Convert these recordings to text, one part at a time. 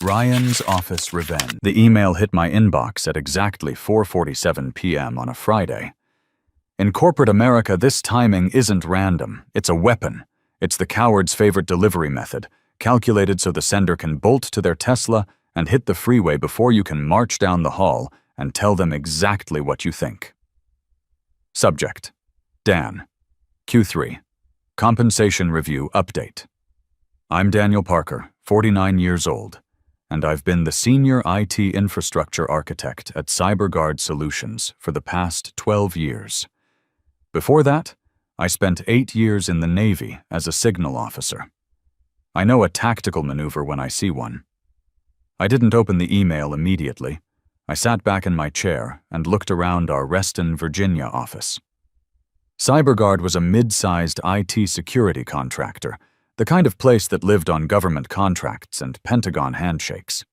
Ryan's office revenge. The email hit my inbox at exactly 4:47 p.m. on a Friday. In corporate America, this timing isn't random. It's a weapon. It's the coward's favorite delivery method, calculated so the sender can bolt to their Tesla and hit the freeway before you can march down the hall and tell them exactly what you think. Subject: Dan. Q3. Compensation Review Update. I'm Daniel Parker, 49 years old, and I've been the Senior IT Infrastructure Architect at CyberGuard Solutions for the past 12 years. Before that, I spent 8 years in the Navy as a signal officer. I know a tactical maneuver when I see one. I didn't open the email immediately. I sat back in my chair and looked around our Reston, Virginia office. CyberGuard was a mid-sized IT security contractor, the kind of place that lived on government contracts and Pentagon handshakes.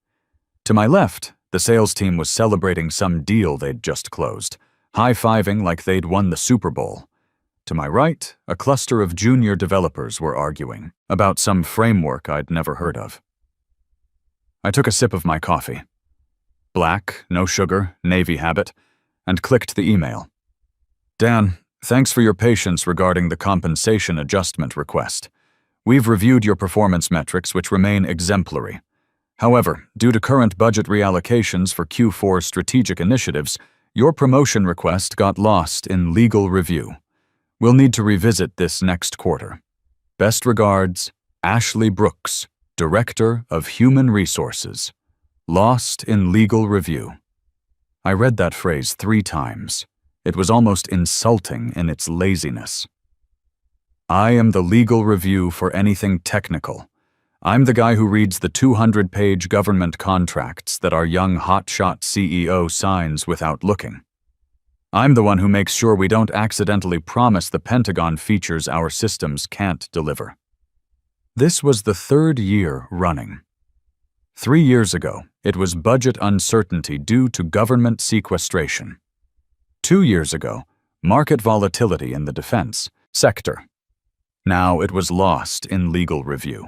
To my left, the sales team was celebrating some deal they'd just closed, high-fiving like they'd won the Super Bowl. To my right, a cluster of junior developers were arguing about some framework I'd never heard of. I took a sip of my coffee. Black, no sugar, Navy habit, and clicked the email. Dan, thanks for your patience regarding the compensation adjustment request. We've reviewed your performance metrics, which remain exemplary. However, due to current budget reallocations for Q4 strategic initiatives, your promotion request got lost in legal review. We'll need to revisit this next quarter. Best regards, Ashley Brooks, Director of Human Resources. Lost in legal review. I read that phrase 3 times. It was almost insulting in its laziness. I am the legal review for anything technical. I'm the guy who reads the 200-page government contracts that our young hotshot CEO signs without looking. I'm the one who makes sure we don't accidentally promise the Pentagon features our systems can't deliver. This was the 3rd year running. 3 years ago, it was budget uncertainty due to government sequestration. 2 years ago, market volatility in the defense sector. Now it was lost in legal review.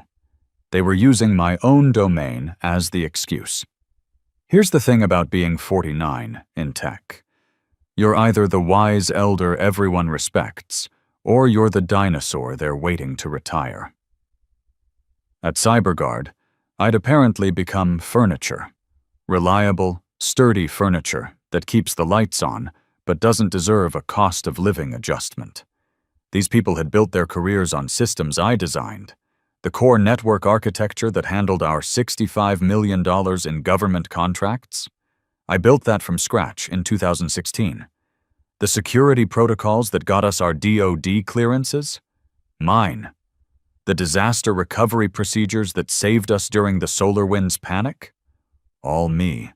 They were using my own domain as the excuse. Here's the thing about being 49 in tech. You're either the wise elder everyone respects, or you're the dinosaur they're waiting to retire. At CyberGuard, I'd apparently become furniture. Reliable, sturdy furniture that keeps the lights on, but doesn't deserve a cost of living adjustment. These people had built their careers on systems I designed. The core network architecture that handled our $65 million in government contracts. I built that from scratch in 2016. The security protocols that got us our DoD clearances. Mine. The disaster recovery procedures that saved us during the SolarWinds panic. All me.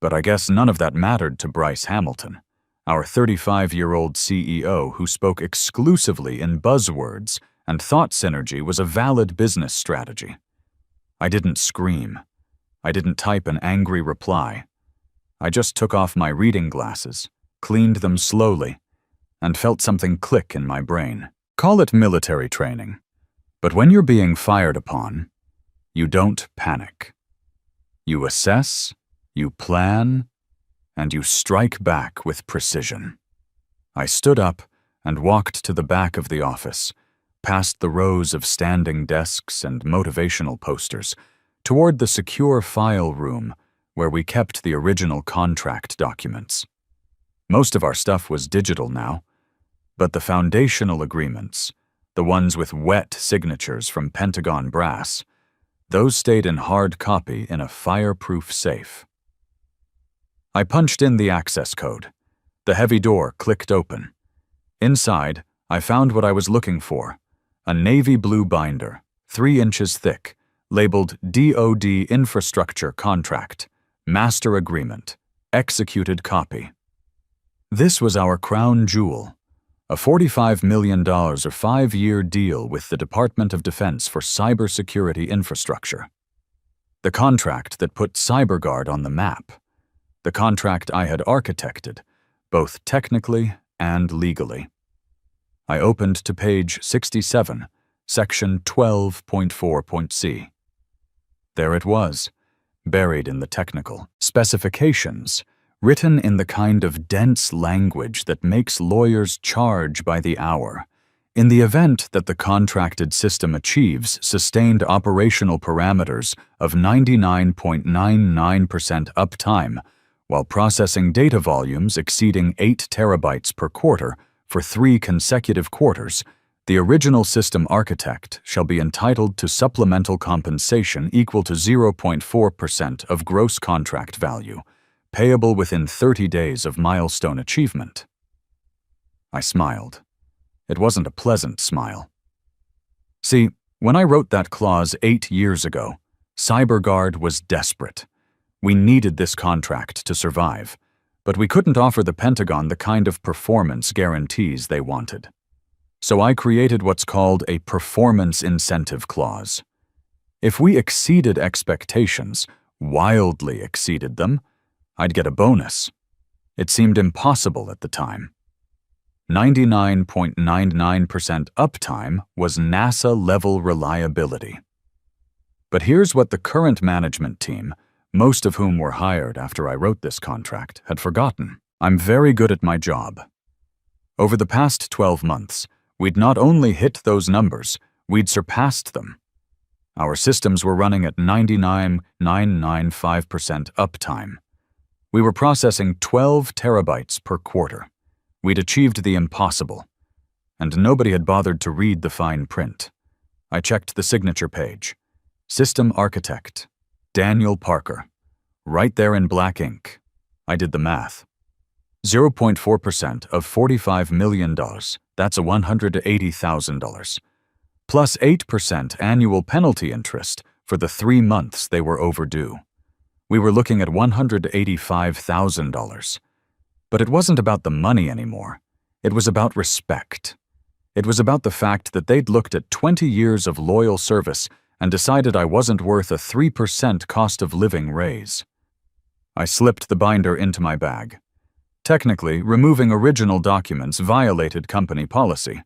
But I guess none of that mattered to Bryce Hamilton, our 35-year-old CEO who spoke exclusively in buzzwords and thought synergy was a valid business strategy. I didn't scream. I didn't type an angry reply. I just took off my reading glasses, cleaned them slowly, and felt something click in my brain. Call it military training. But when you're being fired upon, you don't panic. You assess, you plan, and you strike back with precision. I stood up and walked to the back of the office, past the rows of standing desks and motivational posters, toward the secure file room where we kept the original contract documents. Most of our stuff was digital now, but the foundational agreements, the ones with wet signatures from Pentagon brass, those stayed in hard copy in a fireproof safe. I punched in the access code. The heavy door clicked open. Inside, I found what I was looking for, a navy blue binder, 3 inches thick, labeled DoD Infrastructure Contract, Master Agreement, Executed Copy. This was our crown jewel, a $45 million or 5-year deal with the Department of Defense for cybersecurity infrastructure. The contract that put CyberGuard on the map. The contract I had architected, both technically and legally. I opened to page 67, section 12.4.c. There it was, buried in the technical. Specifications, written in the kind of dense language that makes lawyers charge by the hour. In the event that the contracted system achieves sustained operational parameters of 99.99% uptime, while processing data volumes exceeding 8 terabytes per quarter for 3 consecutive quarters, the original system architect shall be entitled to supplemental compensation equal to 0.4% of gross contract value, payable within 30 days of milestone achievement. I smiled. It wasn't a pleasant smile. See, when I wrote that clause 8 years ago, CyberGuard was desperate. We needed this contract to survive, but we couldn't offer the Pentagon the kind of performance guarantees they wanted. So I created what's called a performance incentive clause. If we exceeded expectations, wildly exceeded them, I'd get a bonus. It seemed impossible at the time. 99.99% uptime was NASA-level reliability. But here's what the current management team, most of whom were hired after I wrote this contract, had forgotten. I'm very good at my job. Over the past 12 months, we'd not only hit those numbers, we'd surpassed them. Our systems were running at 99.995% uptime. We were processing 12 terabytes per quarter. We'd achieved the impossible, and nobody had bothered to read the fine print. I checked the signature page. System Architect, Daniel Parker. Right there in black ink. I did the math. 0.4% of $45 million, that's $180,000. Plus 8% annual penalty interest for the 3 months they were overdue. We were looking at $185,000. But it wasn't about the money anymore. It was about respect. It was about the fact that they'd looked at 20 years of loyal service and decided I wasn't worth a 3% cost of living raise. I slipped the binder into my bag. Technically, removing original documents violated company policy.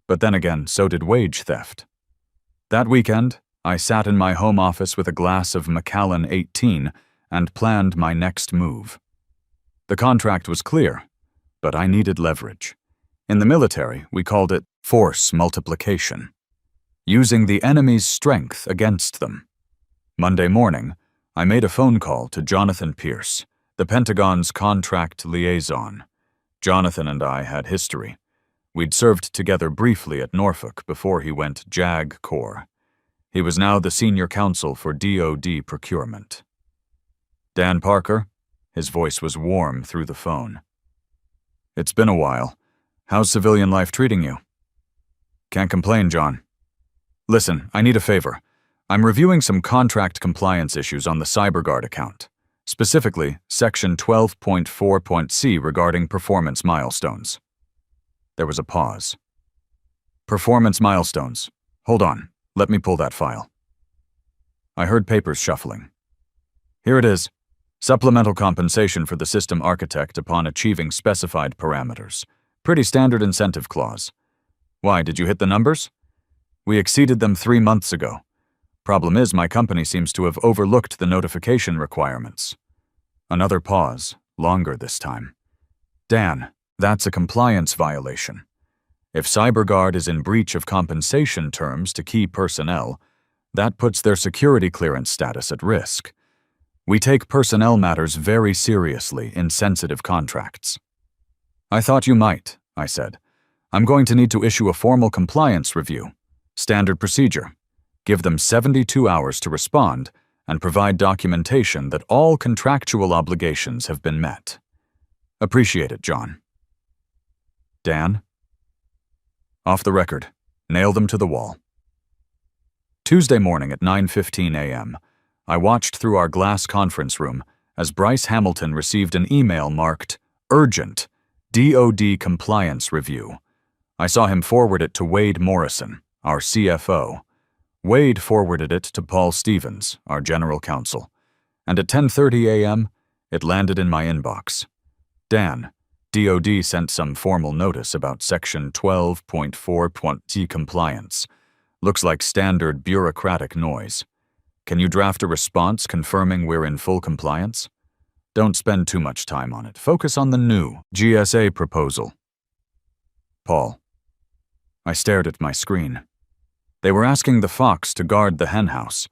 But then again, so did wage theft. That weekend, I sat in my home office with a glass of Macallan 18 and planned my next move. The contract was clear, but I needed leverage. In the military, we called it force multiplication, using the enemy's strength against them. Monday morning, I made a phone call to Jonathan Pierce, the Pentagon's contract liaison. Jonathan and I had history. We'd served together briefly at Norfolk before he went JAG Corps. He was now the senior counsel for DoD procurement. Dan Parker? His voice was warm through the phone. It's been a while. How's civilian life treating you? Can't complain, John. Listen, I need a favor. I'm reviewing some contract compliance issues on the CyberGuard account, specifically Section 12.4.c regarding performance milestones. There was a pause. Performance milestones. Hold on, let me pull that file. I heard papers shuffling. Here it is. Supplemental compensation for the system architect upon achieving specified parameters. Pretty standard incentive clause. Why, did you hit the numbers? We exceeded them 3 months ago. Problem is, my company seems to have overlooked the notification requirements. Another pause, longer this time. Dan, that's a compliance violation. If CyberGuard is in breach of compensation terms to key personnel, that puts their security clearance status at risk. We take personnel matters very seriously in sensitive contracts. I thought you might, I said. I'm going to need to issue a formal compliance review. Standard procedure. Give them 72 hours to respond and provide documentation that all contractual obligations have been met. Appreciate it, John. Dan? Off the record. Nail them to the wall. Tuesday morning at 9:15 a.m., I watched through our glass conference room as Bryce Hamilton received an email marked Urgent, DoD Compliance Review. I saw him forward it to Wade Morrison, our CFO. Wade forwarded it to Paul Stevens, our General Counsel. And at 10:30 a.m., it landed in my inbox. Dan, DoD sent some formal notice about Section 12.4.c compliance. Looks like standard bureaucratic noise. Can you draft a response confirming we're in full compliance? Don't spend too much time on it. Focus on the new GSA proposal. Paul. I stared at my screen. They were asking the fox to guard the henhouse.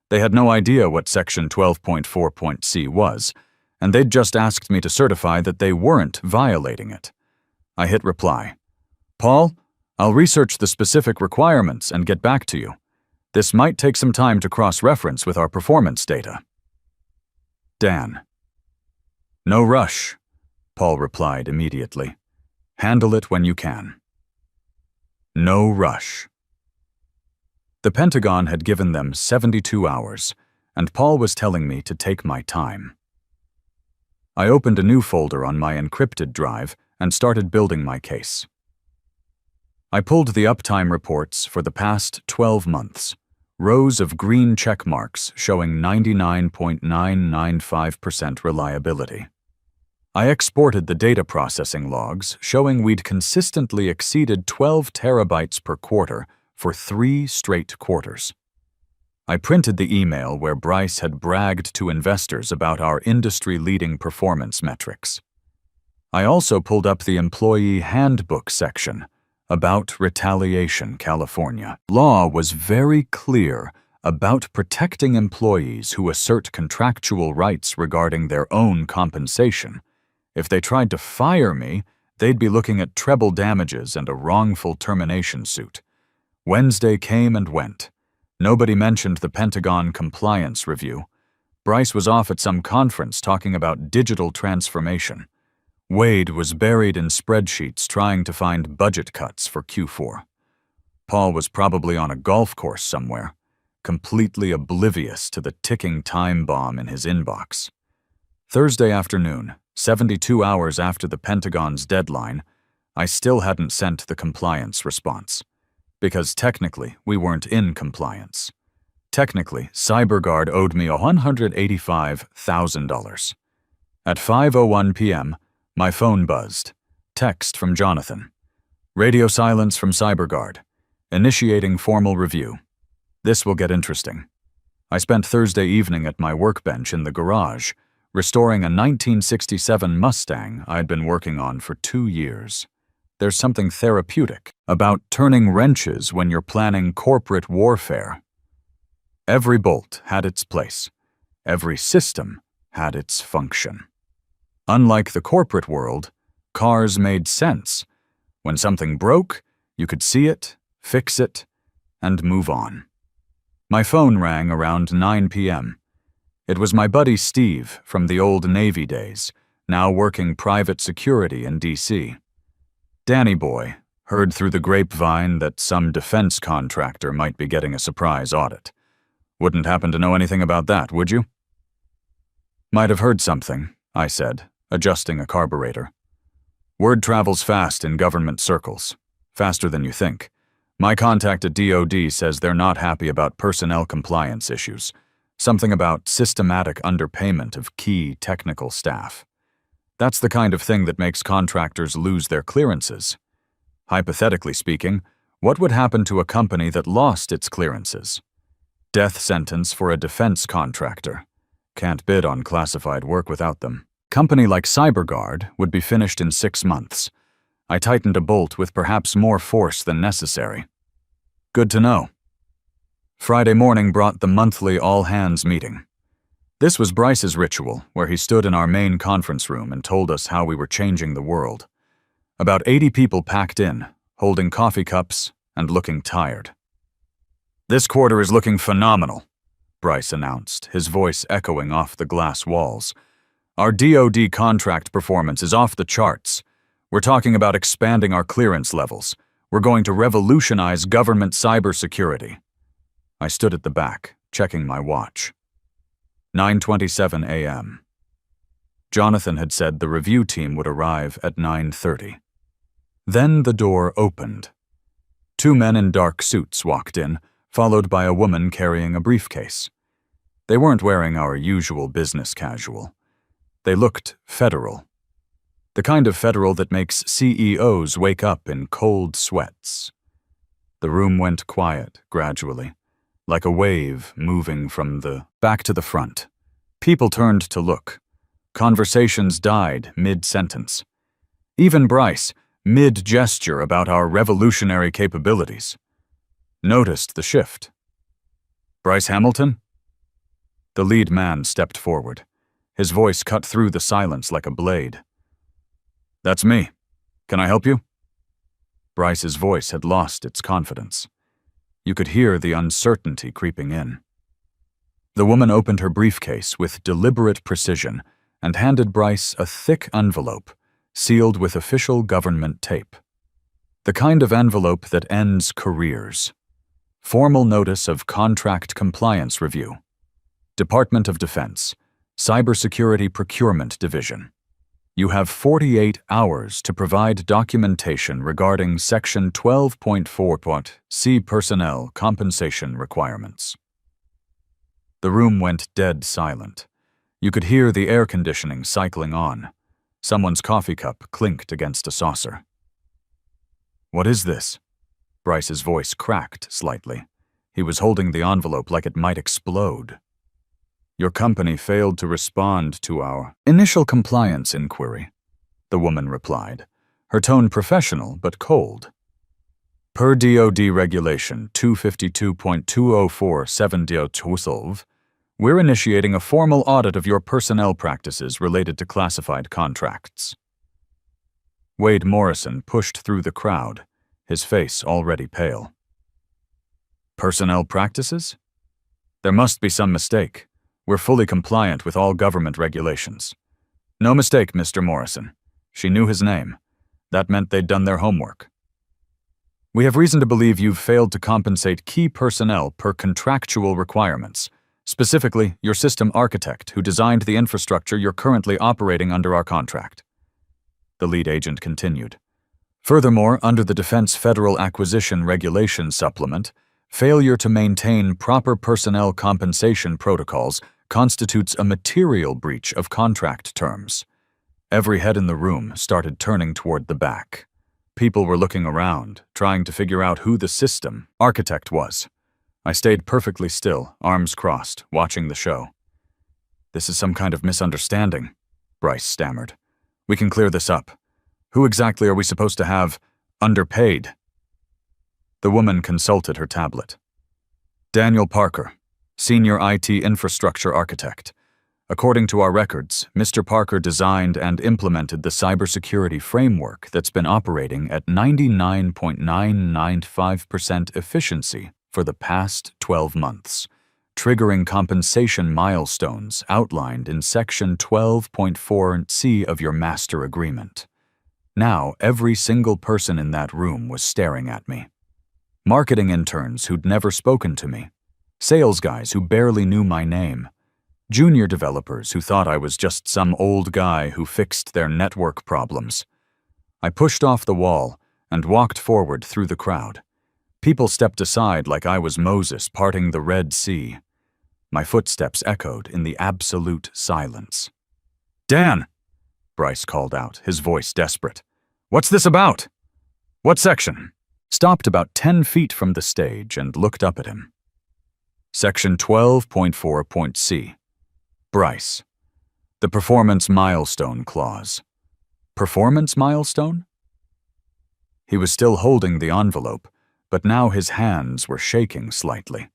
They had no idea what Section 12.4.c was, and they'd just asked me to certify that they weren't violating it. I hit reply. Paul, I'll research the specific requirements and get back to you. This might take some time to cross-reference with our performance data. Dan. No rush, Paul replied immediately. Handle it when you can. No rush. The Pentagon had given them 72 hours, and Paul was telling me to take my time. I opened a new folder on my encrypted drive and started building my case. I pulled the uptime reports for the past 12 months, rows of green check marks showing 99.995% reliability. I exported the data processing logs showing we'd consistently exceeded 12 terabytes per quarter for 3 straight quarters. I printed the email where Bryce had bragged to investors about our industry-leading performance metrics. I also pulled up the employee handbook section about Retaliation, California. Law was very clear about protecting employees who assert contractual rights regarding their own compensation. If they tried to fire me, they'd be looking at treble damages and a wrongful termination suit. Wednesday came and went. Nobody mentioned the Pentagon compliance review. Bryce was off at some conference talking about digital transformation. Wade was buried in spreadsheets trying to find budget cuts for Q4. Paul was probably on a golf course somewhere, completely oblivious to the ticking time bomb in his inbox. Thursday afternoon, 72 hours after the Pentagon's deadline, I still hadn't sent the compliance response. Because technically, we weren't in compliance. Technically, CyberGuard owed me $185,000. At 5:01 p.m., my phone buzzed. Text from Jonathan. Radio silence from CyberGuard. Initiating formal review. This will get interesting. I spent Thursday evening at my workbench in the garage, restoring a 1967 Mustang I'd been working on for 2 years. There's something therapeutic about turning wrenches when you're planning corporate warfare. Every bolt had its place. Every system had its function. Unlike the corporate world, cars made sense. When something broke, you could see it, fix it, and move on. My phone rang around 9 p.m. It was my buddy Steve from the old Navy days, now working private security in D.C. Danny boy, heard through the grapevine that some defense contractor might be getting a surprise audit. Wouldn't happen to know anything about that, would you? Might have heard something, I said, adjusting a carburetor. Word travels fast in government circles, faster than you think. My contact at DoD says they're not happy about personnel compliance issues, something about systematic underpayment of key technical staff. That's the kind of thing that makes contractors lose their clearances. Hypothetically speaking, what would happen to a company that lost its clearances? Death sentence for a defense contractor. Can't bid on classified work without them. Company like CyberGuard would be finished in 6 months. I tightened a bolt with perhaps more force than necessary. Good to know. Friday morning brought the monthly all-hands meeting. This was Bryce's ritual, where he stood in our main conference room and told us how we were changing the world. About 80 people packed in, holding coffee cups and looking tired. This quarter is looking phenomenal, Bryce announced, his voice echoing off the glass walls. Our DoD contract performance is off the charts. We're talking about expanding our clearance levels. We're going to revolutionize government cybersecurity. I stood at the back, checking my watch. 9:27 a.m. Jonathan had said the review team would arrive at 9:30. Then the door opened. 2 men in dark suits walked in, followed by a woman carrying a briefcase. They weren't wearing our usual business casual. They looked federal. The kind of federal that makes CEOs wake up in cold sweats. The room went quiet gradually, like a wave moving from the back to the front. People turned to look. Conversations died mid-sentence. Even Bryce, mid-gesture about our revolutionary capabilities, noticed the shift. "Bryce Hamilton?" The lead man stepped forward. His voice cut through the silence like a blade. "That's me. Can I help you?" Bryce's voice had lost its confidence. You could hear the uncertainty creeping in. The woman opened her briefcase with deliberate precision and handed Bryce a thick envelope, sealed with official government tape. The kind of envelope that ends careers. Formal notice of contract compliance review. Department of Defense, Cybersecurity Procurement Division. You have 48 hours to provide documentation regarding Section 12.4.C personnel compensation requirements. The room went dead silent. You could hear the air conditioning cycling on. Someone's coffee cup clinked against a saucer. "What is this?" Bryce's voice cracked slightly. He was holding the envelope like it might explode. "Your company failed to respond to our initial compliance inquiry," the woman replied, her tone professional but cold. "Per DoD Regulation 252.2047 we're initiating a formal audit of your personnel practices related to classified contracts." Wade Morrison pushed through the crowd, his face already pale. "Personnel practices? There must be some mistake. We're fully compliant with all government regulations." "No mistake, Mr. Morrison." She knew his name. That meant they'd done their homework. "We have reason to believe you've failed to compensate key personnel per contractual requirements, specifically your system architect who designed the infrastructure you're currently operating under our contract." The lead agent continued. "Furthermore, under the Defense Federal Acquisition Regulation Supplement, failure to maintain proper personnel compensation protocols constitutes a material breach of contract terms." Every head in the room started turning toward the back. People were looking around, trying to figure out who the system architect was. I stayed perfectly still, arms crossed, watching the show. "This is some kind of misunderstanding," Bryce stammered. "We can clear this up. Who exactly are we supposed to have underpaid?" The woman consulted her tablet. "Daniel Parker, Senior IT Infrastructure Architect. According to our records, Mr. Parker designed and implemented the cybersecurity framework that's been operating at 99.995% efficiency for the past 12 months, triggering compensation milestones outlined in Section 12.4C of your master agreement." Now, every single person in that room was staring at me. Marketing interns who'd never spoken to me, sales guys who barely knew my name, junior developers who thought I was just some old guy who fixed their network problems. I pushed off the wall and walked forward through the crowd. People stepped aside like I was Moses parting the Red Sea. My footsteps echoed in the absolute silence. "Dan!" Bryce called out, his voice desperate. "What's this about?" "What section?" Stopped about 10 feet from the stage and looked up at him. "Section 12.4.C. Bryce. The Performance Milestone Clause." Performance milestone? He was still holding the envelope, but now his hands were shaking slightly.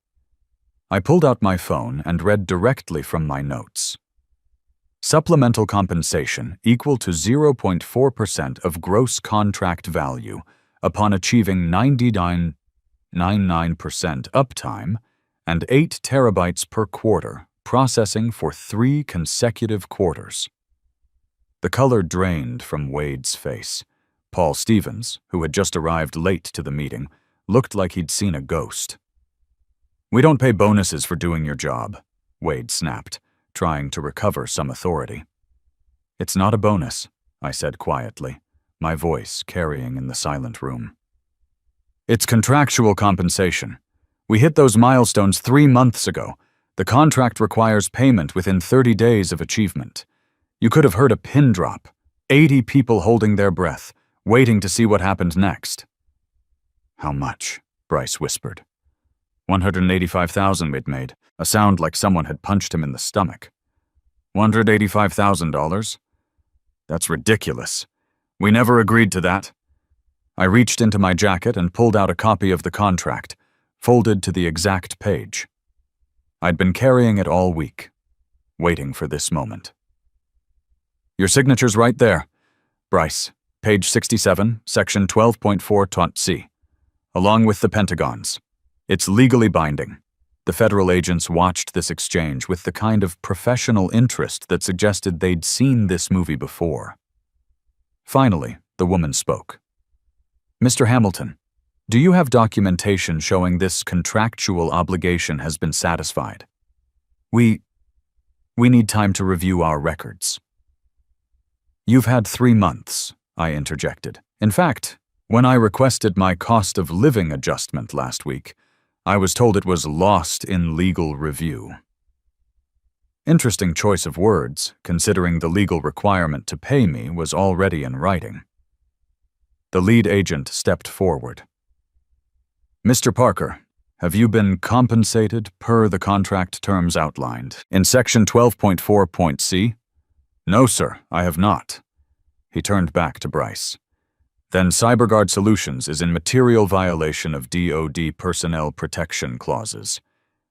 I pulled out my phone and read directly from my notes. "Supplemental compensation equal to 0.4% of gross contract value upon achieving 99.99% uptime and 8 terabytes per quarter, processing for 3 consecutive quarters." The color drained from Wade's face. Paul Stevens, who had just arrived late to the meeting, looked like he'd seen a ghost. "We don't pay bonuses for doing your job," Wade snapped, trying to recover some authority. "It's not a bonus," I said quietly, my voice carrying in the silent room. "It's contractual compensation. We hit those milestones 3 months ago. The contract requires payment within 30 days of achievement. You could have heard a pin drop, 80 people holding their breath, waiting to see what happened next." "How much?" Bryce whispered. $185,000 we'd made, a sound like someone had punched him in the stomach. $185,000? That's ridiculous. We never agreed to that. I reached into my jacket and pulled out a copy of the contract, folded to the exact page. I'd been carrying it all week, waiting for this moment. Your signature's right there. Bryce, page 67, section 12.4.c, along with the Pentagon's. It's legally binding. The federal agents watched this exchange with the kind of professional interest that suggested they'd seen this movie before. Finally, the woman spoke. Mr. Hamilton, do you have documentation showing this contractual obligation has been satisfied? We need time to review our records. You've had 3 months, I interjected. In fact, when I requested my cost of living adjustment last week, I was told it was lost in legal review. Interesting choice of words, considering the legal requirement to pay me was already in writing. The lead agent stepped forward. Mr. Parker, have you been compensated per the contract terms outlined in section 12.4.c? No, sir, I have not. He turned back to Bryce. Then CyberGuard Solutions is in material violation of DoD personnel protection clauses.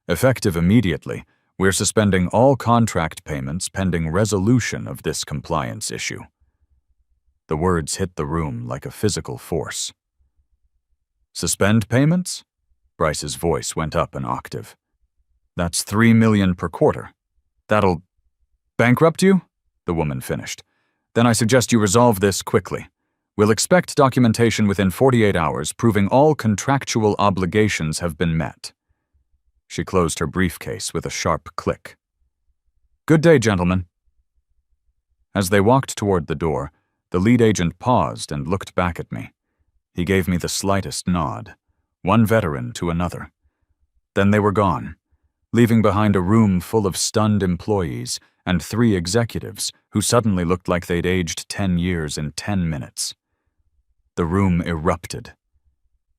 Effective immediately, we're suspending all contract payments pending resolution of this compliance issue. The words hit the room like a physical force. Suspend payments? Bryce's voice went up an octave. That's $3 million per quarter. That'll bankrupt you? The woman finished. Then I suggest you resolve this quickly. We'll expect documentation within 48 hours proving all contractual obligations have been met. She closed her briefcase with a sharp click. Good day, gentlemen. As they walked toward the door, the lead agent paused and looked back at me. He gave me the slightest nod, one veteran to another. Then they were gone, leaving behind a room full of stunned employees and 3 executives who suddenly looked like they'd aged 10 years in 10 minutes. The room erupted.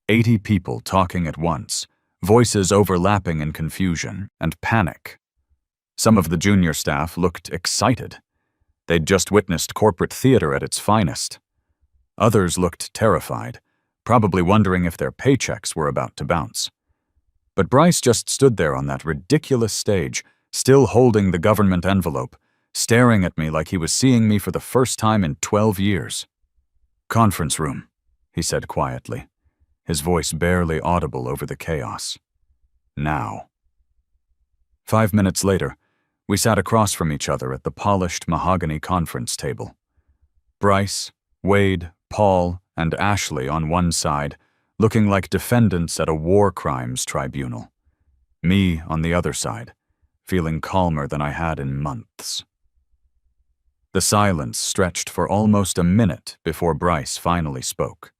80 people talking at once, voices overlapping in confusion and panic. Some of the junior staff looked excited. They'd just witnessed corporate theater at its finest. Others looked terrified, probably wondering if their paychecks were about to bounce. But Bryce just stood there on that ridiculous stage, still holding the government envelope, staring at me like he was seeing me for the first time in 12 years. Conference room, he said quietly, his voice barely audible over the chaos. Now. 5 minutes later, we sat across from each other at the polished mahogany conference table. Bryce, Wade, Paul, and Ashley on one side, looking like defendants at a war crimes tribunal. Me on the other side, feeling calmer than I had in months. The silence stretched for almost a minute before Bryce finally spoke.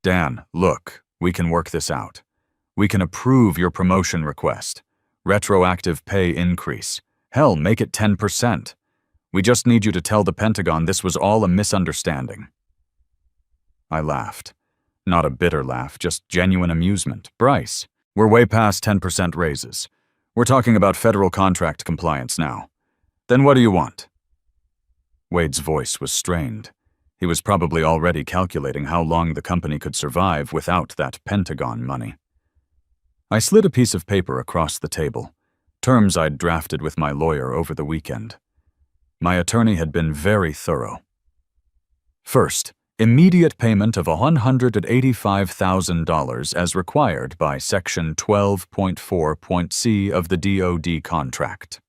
Dan, look, we can work this out. We can approve your promotion request. Retroactive pay increase. Hell, make it 10%. We just need you to tell the Pentagon this was all a misunderstanding. I laughed. Not a bitter laugh, just genuine amusement. Bryce, we're way past 10% raises. We're talking about federal contract compliance now. Then what do you want? Wade's voice was strained. He was probably already calculating how long the company could survive without that Pentagon money. I slid a piece of paper across the table, terms I'd drafted with my lawyer over the weekend. My attorney had been very thorough. First, immediate payment of $185,000 as required by Section 12.4.c of the DoD contract.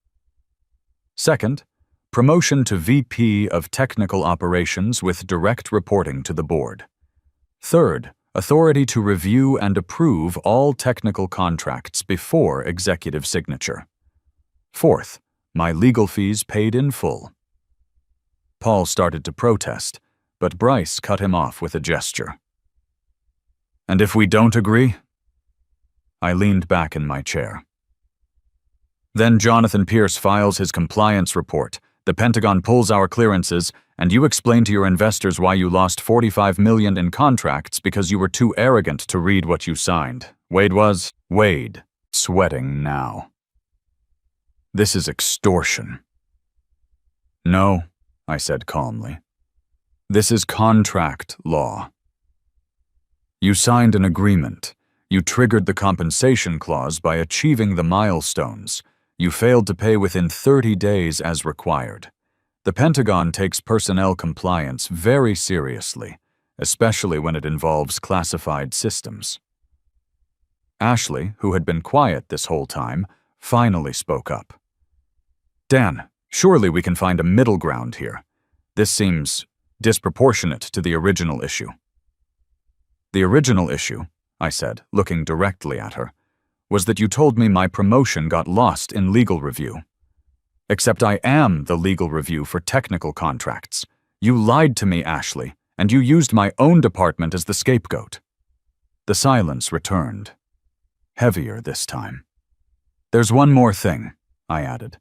Second, promotion to VP of Technical Operations with direct reporting to the board. Third, authority to review and approve all technical contracts before executive signature. Fourth, my legal fees paid in full. Paul started to protest, but Bryce cut him off with a gesture. And if we don't agree? I leaned back in my chair. Then Jonathan Pierce files his compliance report, the Pentagon pulls our clearances, and you explain to your investors why you lost $45 million in contracts because you were too arrogant to read what you signed. Wade, sweating now. This is extortion. No, I said calmly. This is contract law. You signed an agreement. You triggered the compensation clause by achieving the milestones. You failed to pay within 30 days as required. The Pentagon takes personnel compliance very seriously, especially when it involves classified systems. Ashley, who had been quiet this whole time, finally spoke up. Dan, surely we can find a middle ground here. This seems disproportionate to the original issue. The original issue, I said, looking directly at her, was that you told me my promotion got lost in legal review. Except I am the legal review for technical contracts. You lied to me, Ashley, and you used my own department as the scapegoat. The silence returned, heavier this time. There's one more thing, I added.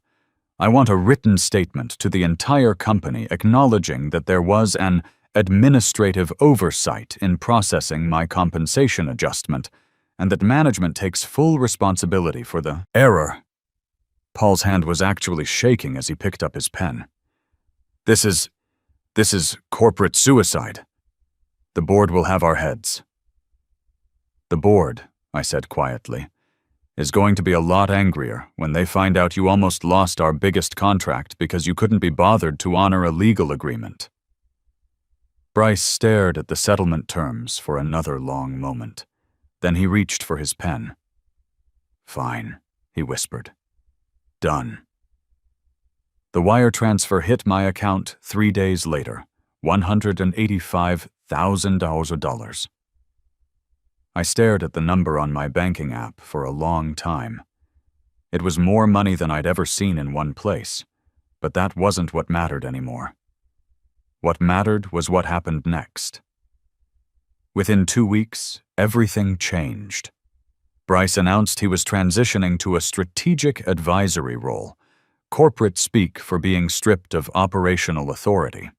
I want a written statement to the entire company acknowledging that there was an administrative oversight in processing my compensation adjustment, and that management takes full responsibility for the error. Paul's hand was actually shaking as he picked up his pen. This is corporate suicide. The board will have our heads. The board, I said quietly, is going to be a lot angrier when they find out you almost lost our biggest contract because you couldn't be bothered to honor a legal agreement. Bryce stared at the settlement terms for another long moment. Then he reached for his pen. Fine, he whispered. Done. The wire transfer hit my account 3 days later, $185,000. I stared at the number on my banking app for a long time. It was more money than I'd ever seen in one place, but that wasn't what mattered anymore. What mattered was what happened next. Within 2 weeks, everything changed. Bryce announced he was transitioning to a strategic advisory role, corporate speak for being stripped of operational authority.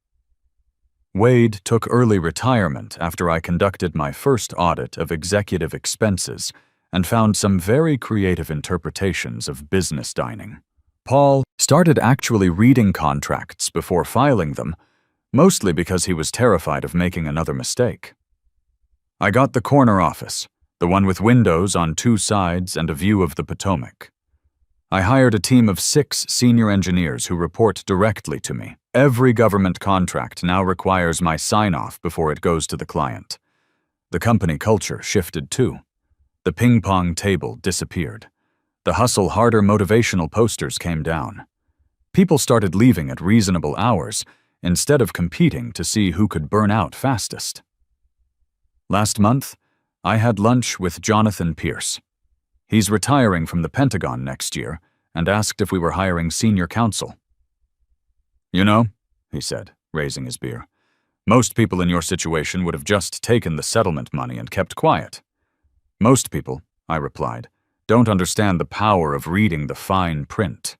Wade took early retirement after I conducted my first audit of executive expenses and found some very creative interpretations of business dining. Paul started actually reading contracts before filing them, mostly because he was terrified of making another mistake. I got the corner office, the one with windows on 2 sides and a view of the Potomac. I hired a team of 6 senior engineers who report directly to me. Every government contract now requires my sign-off before it goes to the client. The company culture shifted too. The ping-pong table disappeared. The hustle harder motivational posters came down. People started leaving at reasonable hours instead of competing to see who could burn out fastest. Last month, I had lunch with Jonathan Pierce. He's retiring from the Pentagon next year and asked if we were hiring senior counsel. You know, he said, raising his beer, most people in your situation would have just taken the settlement money and kept quiet. Most people, I replied, don't understand the power of reading the fine print.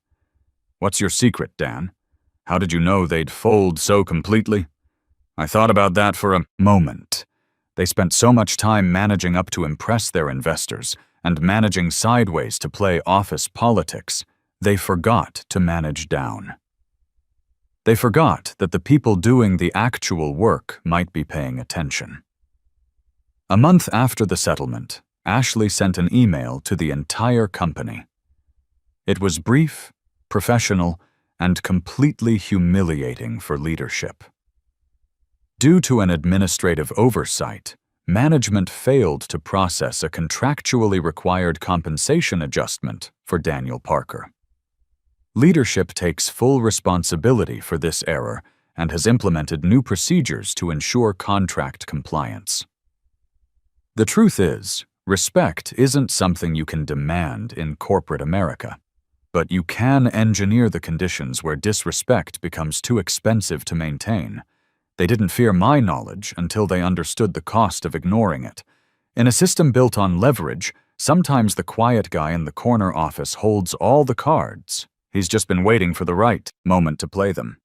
What's your secret, Dan? How did you know they'd fold so completely? I thought about that for a moment. They spent so much time managing up to impress their investors and managing sideways to play office politics, they forgot to manage down. They forgot that the people doing the actual work might be paying attention. A month after the settlement, Ashley sent an email to the entire company. It was brief, professional, and completely humiliating for leadership. Due to an administrative oversight, management failed to process a contractually required compensation adjustment for Daniel Parker. Leadership takes full responsibility for this error and has implemented new procedures to ensure contract compliance. The truth is, respect isn't something you can demand in corporate America, but you can engineer the conditions where disrespect becomes too expensive to maintain. They didn't fear my knowledge until they understood the cost of ignoring it. In a system built on leverage, sometimes the quiet guy in the corner office holds all the cards. He's just been waiting for the right moment to play them.